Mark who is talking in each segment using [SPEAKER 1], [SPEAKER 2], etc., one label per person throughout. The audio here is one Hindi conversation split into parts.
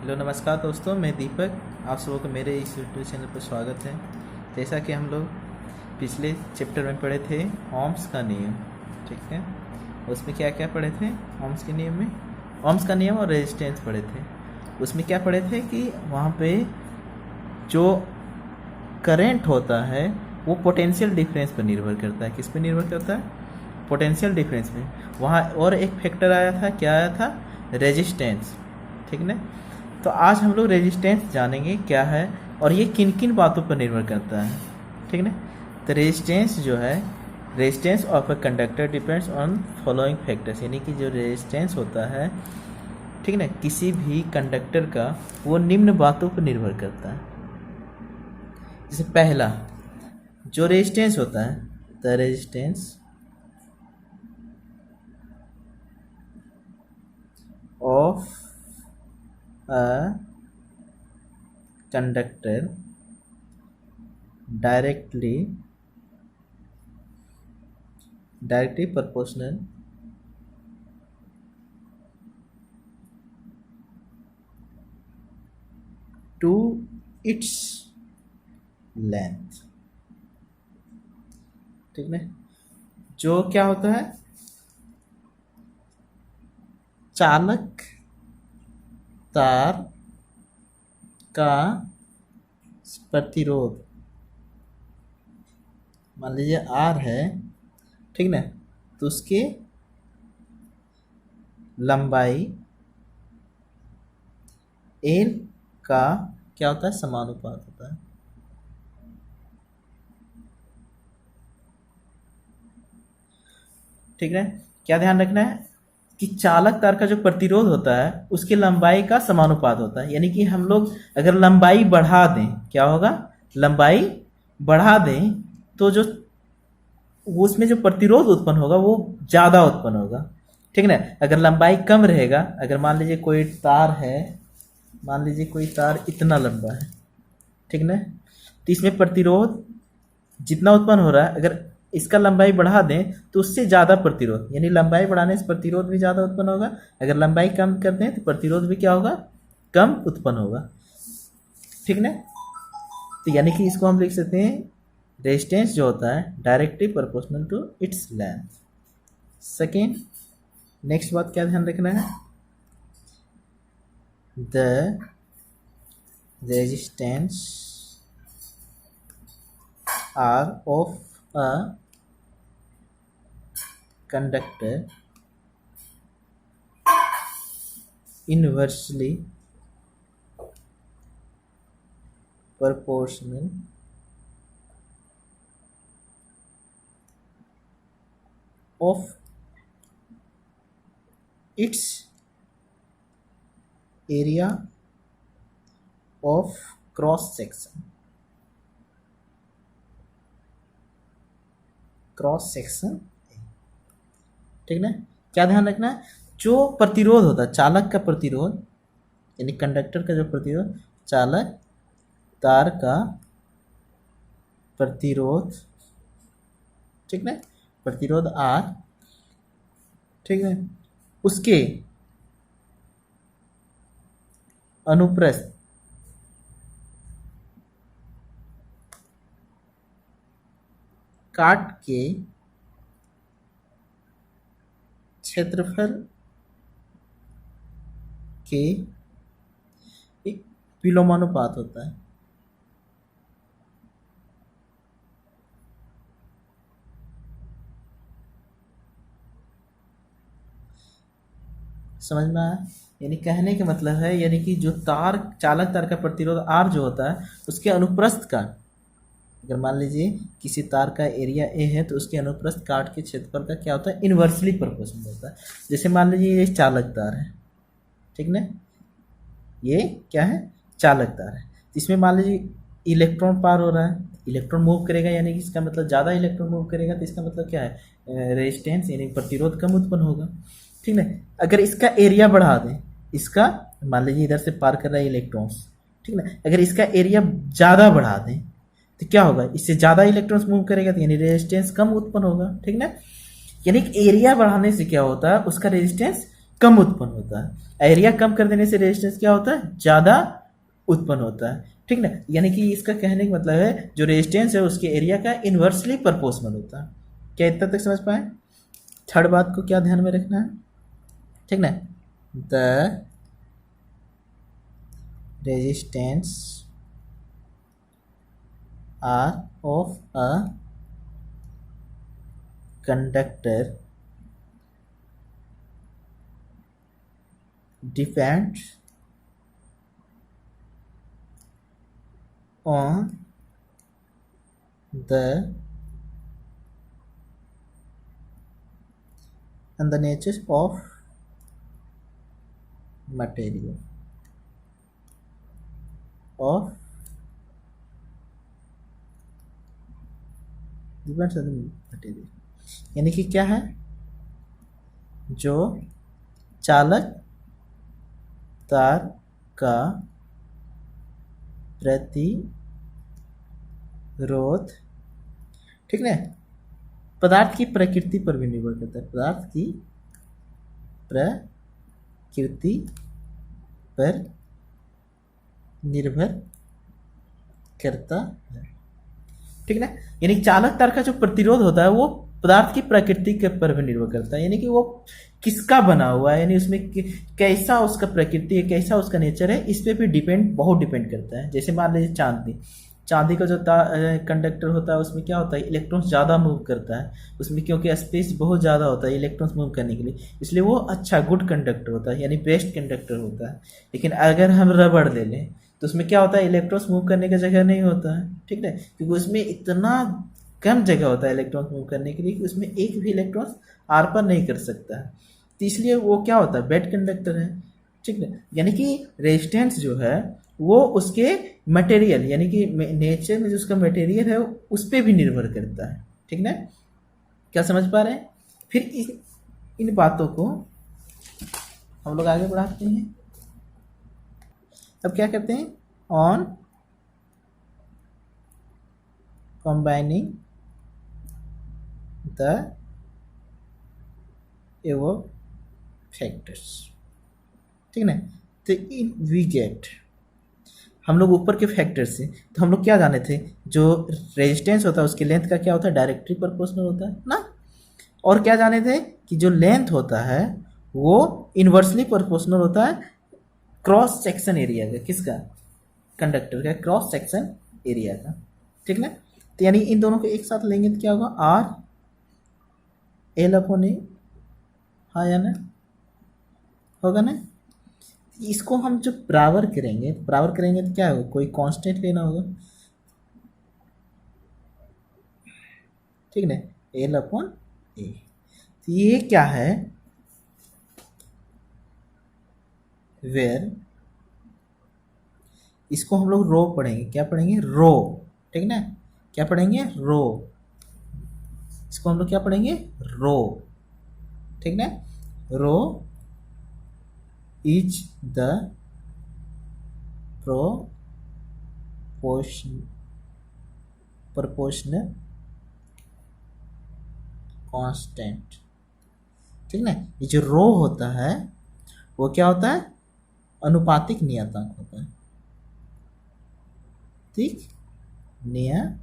[SPEAKER 1] हेलो नमस्कार दोस्तों, मैं दीपक। आप सबों को मेरे इस यूट्यूब चैनल पर स्वागत है। जैसा कि हम लोग पिछले चैप्टर में पढ़े थे ओम्स का नियम, ठीक है। उसमें क्या क्या पढ़े थे? ओम्स के नियम में ओम्स का नियम और रेजिस्टेंस पढ़े थे। उसमें क्या पढ़े थे कि वहाँ पे जो करंट होता है वो पोटेंशियल डिफरेंस पर निर्भर करता है। किस पर निर्भर करता है? पोटेंशियल डिफरेंस पे। वहाँ और एक फैक्टर आया था, क्या आया था? रेजिस्टेंस, ठीक ना। तो आज हम लोग रेजिस्टेंस जानेंगे क्या है और ये किन किन बातों पर निर्भर करता है, ठीक ना। तो रेजिस्टेंस जो है, resistance of a conductor depends on following factors, यानी कि जो रेजिस्टेंस होता है, ठीक ना, किसी भी कंडक्टर का, वो निम्न बातों पर निर्भर करता है। जैसे पहला जो रेजिस्टेंस होता है, the resistance of a conductor directly proportional to its length, ठीक है। जो क्या होता है? चालक तार का प्रतिरोध, मान लीजिए R है, ठीक ना, तो उसके लंबाई L का क्या होता है? समानुपात होता है, ठीक है। क्या ध्यान रखना है कि चालक तार का जो प्रतिरोध होता है उसकी लंबाई का समानुपात होता है। यानी कि हम लोग अगर लंबाई बढ़ा दें, क्या होगा? लंबाई बढ़ा दें तो जो उसमें जो प्रतिरोध उत्पन्न होगा वो ज़्यादा उत्पन्न होगा, ठीक ना। अगर लंबाई कम रहेगा, अगर मान लीजिए कोई तार है, मान लीजिए कोई तार इतना लंबा है, ठीक ना, तो इसमें प्रतिरोध जितना उत्पन्न हो रहा है, अगर इसका लंबाई बढ़ा दें तो उससे ज़्यादा प्रतिरोध, यानी लंबाई बढ़ाने से प्रतिरोध भी ज़्यादा उत्पन्न होगा। अगर लंबाई कम कर दें तो प्रतिरोध भी क्या होगा? कम उत्पन्न होगा, ठीक ना। तो यानी कि इसको हम लिख सकते हैं, रेजिस्टेंस जो होता है directly proportional to its length. Second, next बात क्या ध्यान रखना है? The resistance R of a conductor inversely proportional of its area of cross section, ठीक ना। क्या ध्यान रखना है? जो प्रतिरोध होता है, चालक का प्रतिरोध, यानी कंडक्टर का जो प्रतिरोध, चालक तार का प्रतिरोध, ठीक ना, प्रतिरोध R, ठीक है, उसके अनुप्रस्थ काट के क्षेत्रफल के एक विलोमानुपात होता है। समझ में आया? यानी कहने का मतलब है, यानी कि जो तार, चालक तार का प्रतिरोध R जो होता है, उसके अनुप्रस्थ का, अगर मान लीजिए किसी तार का एरिया A है तो उसके अनुप्रस्थ काट के क्षेत्रफल का क्या होता है? इन्वर्सली प्रोपोर्शनल होता है। जैसे मान लीजिए ये चालक तार है, ठीक ना, ये क्या है? चालक तार है। इसमें मान लीजिए इलेक्ट्रॉन पार हो रहा है, इलेक्ट्रॉन मूव करेगा, यानी कि इसका मतलब ज़्यादा इलेक्ट्रॉन मूव करेगा, तो इसका मतलब क्या है? रेजिस्टेंस यानी प्रतिरोध कम उत्पन्न होगा, ठीक ना। अगर इसका एरिया बढ़ा दें, इसका मान लीजिए इधर से पार कर रहा है इलेक्ट्रॉन्स, ठीक ना, अगर इसका एरिया ज़्यादा बढ़ा दें तो क्या होगा? इससे ज़्यादा इलेक्ट्रॉन्स मूव करेगा, तो यानी रेजिस्टेंस कम उत्पन्न होगा, ठीक ना। यानी कि एरिया बढ़ाने से क्या होता है? उसका रेजिस्टेंस कम उत्पन्न होता है। एरिया कम कर देने से रेजिस्टेंस क्या होता है, ज़्यादा उत्पन्न होता है, ठीक ना। यानी कि इसका कहने का मतलब है जो रेजिस्टेंस है उसके एरिया का इन्वर्सली प्रोपोर्शनल होता है। क्या इतना तक समझ पाए? थर्ड बात को क्या ध्यान में रखना है, ठीक ना, the resistance R of a conductor depends on the nature of material depends on the material। यानी कि क्या है, जो चालक तार का प्रतिरोध, ठीक ना, पदार्थ की प्रकृति पर भी निर्भर करता है, पदार्थ की प्रकृति पर निर्भर करता है, ठीक ना। यानी चालक तार का जो प्रतिरोध होता है वो पदार्थ की प्रकृति के पर भी निर्भर करता है, यानी कि वो किसका बना हुआ है, यानी उसमें कैसा उसका प्रकृति है, कैसा उसका नेचर है, इस पे भी बहुत डिपेंड करता है। जैसे मान लीजिए चांदी का जो कंडक्टर होता है उसमें क्या होता है, इलेक्ट्रॉन्स ज़्यादा मूव करता है उसमें, क्योंकि स्पेस बहुत ज़्यादा होता है इलेक्ट्रॉन्स मूव करने के लिए, इसलिए वो अच्छा गुड कंडक्टर होता है, यानी बेस्ट कंडक्टर होता है। लेकिन अगर हम रबड़ ले लें तो उसमें क्या होता है, इलेक्ट्रॉन्स मूव करने का जगह नहीं होता है, ठीक है, क्योंकि उसमें इतना कम जगह होता है इलेक्ट्रॉन्स मूव करने के लिए कि उसमें एक भी इलेक्ट्रॉन्स आर पार नहीं कर सकता है, तो इसलिए वो क्या होता है, बेड कंडक्टर है, ठीक है। यानी कि रेजिस्टेंस जो है वो उसके मटेरियल यानी कि नेचर में जो उसका मटेरियल है उस पर भी निर्भर करता है, ठीक ना। क्या समझ पा रहे हैं? फिर इन बातों को हम लोग आगे बढ़ाते हैं। अब क्या करते हैं, ऑन कंबाइनिंग द एवो फैक्टर्स, ठीक ना। तो इन वी गेट, हम लोग ऊपर के फैक्टर से, तो हम लोग क्या जाने थे, जो रेजिस्टेंस होता है उसकी लेंथ का क्या होता है, डायरेक्टली प्रोपोर्शनल होता है ना। और क्या जाने थे कि जो लेंथ होता है वो इन्वर्सली प्रोपोर्शनल होता है क्रॉस सेक्शन एरिया का, किसका, कंडक्टर का क्रॉस सेक्शन एरिया का, ठीक ना। तो यानी इन दोनों को एक साथ लेंगे तो क्या होगा, आर एल अपॉन ए, हाँ या ना, होगा ना। इसको हम जब बराबर करेंगे तो क्या होगा, कोई कांस्टेंट लेना होगा, ठीक ना, एल अपॉन ए। तो ये क्या है, वेयर, इसको हम लोग रो पढ़ेंगे, क्या पढ़ेंगे, रो, ठीक ना, क्या पढ़ेंगे, रो, इसको हम लोग क्या पढ़ेंगे, रो, ठीक ना। रो इज द proportional कांस्टेंट, ठीक ना। ये जो रो होता है वो क्या होता है, अनुपातिक नियतांक होता है, ठीक, नियतांक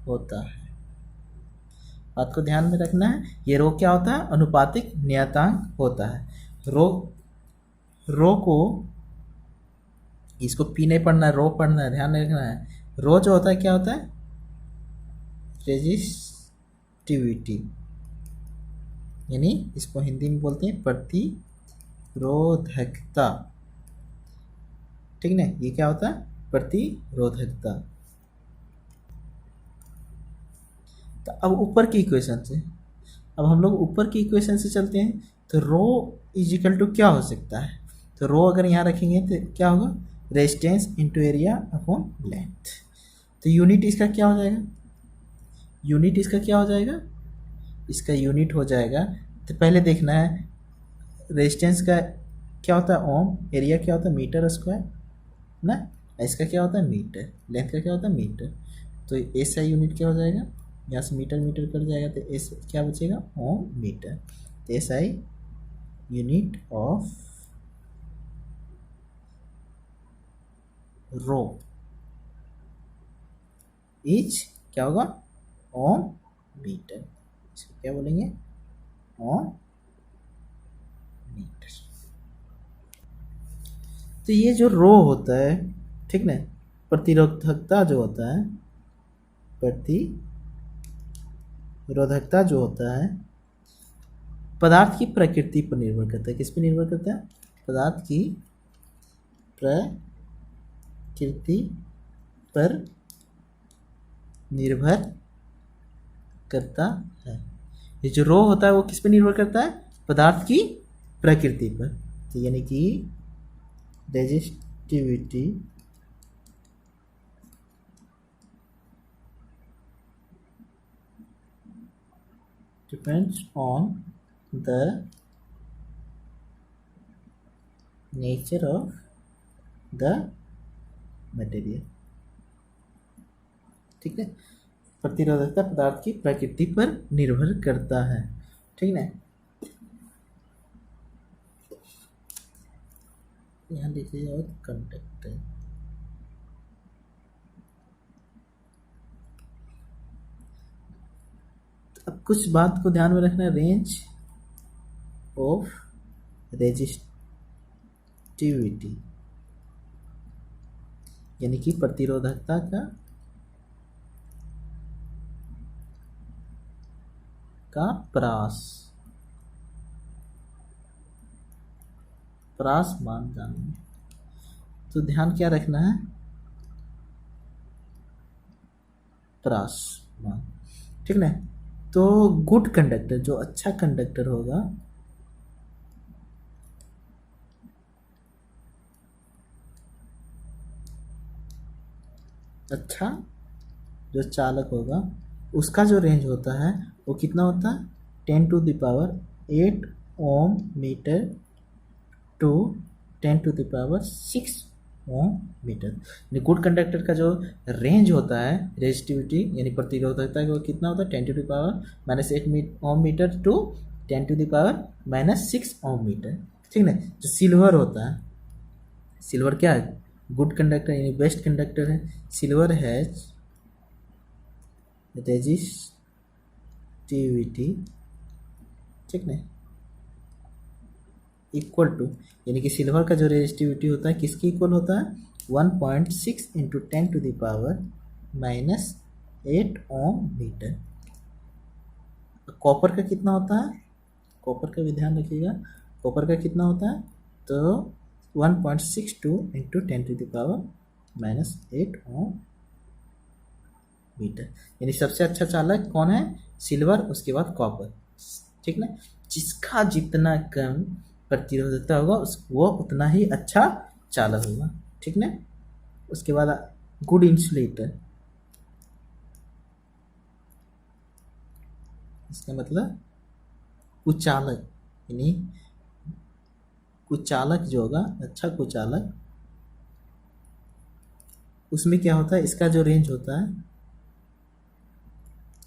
[SPEAKER 1] होता है, बात को ध्यान में रखना है। ये रो क्या होता है, अनुपातिक नियतांक होता है। रो को, इसको पी नहीं पढ़ना है, रो पढ़ना है, ध्यान रखना है। रो जो होता है क्या होता है, रेजिस्टिविटी, यानी इसको हिंदी में बोलते हैं प्रतिरोधकता, ठीक ना। ये क्या होता है, प्रतिरोधकता। तो अब ऊपर की इक्वेशन से, अब हम लोग ऊपर की इक्वेशन से चलते हैं। तो रो इज इक्वल टू क्या हो सकता है, तो रो अगर यहाँ रखेंगे तो क्या होगा, resistance into area upon length. तो यूनिट इसका क्या हो जाएगा, यूनिट इसका क्या हो जाएगा, इसका यूनिट हो जाएगा, तो पहले देखना है रेजिस्टेंस का क्या होता है, ओम, एरिया क्या होता है, मीटर स्क्वायर ना, इसका क्या होता है, मीटर, लेंथ का क्या होता है, मीटर। तो ऐसा यूनिट क्या हो जाएगा, यहाँ से मीटर मीटर कट जाएगा तो एस क्या बचेगा, ओम मीटर। तो S I unit of rho is क्या होगा, ओम मीटर। इसको क्या बोलेंगे, ओम मीटर। तो ये जो रो होता है, ठीक ना, प्रतिरोधकता जो होता है, प्रतिरोधकता जो होता है पदार्थ की प्रकृति पर निर्भर करता है। किस पर निर्भर करता है, पदार्थ की प्रकृति पर निर्भर करता है। ये जो रो होता है वो किस पर निर्भर करता है, पदार्थ की प्रकृति पर। तो यानी कि resistivity depends on the nature of the material. ठीक है, प्रतिरोधकता पदार्थ की प्रकृति पर निर्भर करता है। ठीक है, यहाँ देखिए और कंडक्टर। अब कुछ बात को ध्यान में रखना, रेंज ऑफ रेजिस्टिविटी यानी कि प्रतिरोधकता का प्रास मान जानना। तो ध्यान क्या रखना है, प्रास मान। ठीक ना। तो गुड कंडक्टर, जो अच्छा कंडक्टर होगा, अच्छा जो चालक होगा, उसका जो रेंज होता है वो कितना होता है, 10⁸ ohm metre to 10⁶ ohm metre. Good conductor का जो रेंज होता है, रेजिस्टिविटी यानी प्रतिरोधकता वो कितना होता है, 10⁻⁻8 ओम मीटर टू 10⁻⁻6 ओम मीटर। ठीक ना। जो सिल्वर होता है, सिल्वर क्या है, गुड कंडक्टर यानी बेस्ट कंडक्टर है। सिल्वर हैज रेजिस्टिविटी, ठीक ना, इक्वल टू, यानी कि सिल्वर का जो रेजिस्टिविटी होता है किसकी इक्वल होता है, 1.6 × 10⁻⁻8 ओम मीटर। कॉपर का कितना होता है, कॉपर का भी ध्यान रखिएगा, कॉपर का कितना होता है, तो 1.62 × 10⁻⁻8 ओम मीटर। यानी सबसे अच्छा चालक कौन है, सिल्वर, उसके बाद कॉपर। ठीक ना। जिसका जितना कम प्रतिरोधकता होगा वो उतना ही अच्छा चालक होगा। ठीक ना। उसके बाद गुड इंसुलेटर, इसका मतलब कुचालक, यानी कुचालक जो होगा, अच्छा कुचालक, उसमें क्या होता है, इसका जो रेंज होता है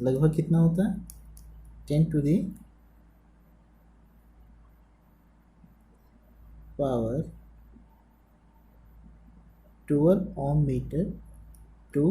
[SPEAKER 1] लगभग कितना होता है, 10⁻12 ओम मीटर टू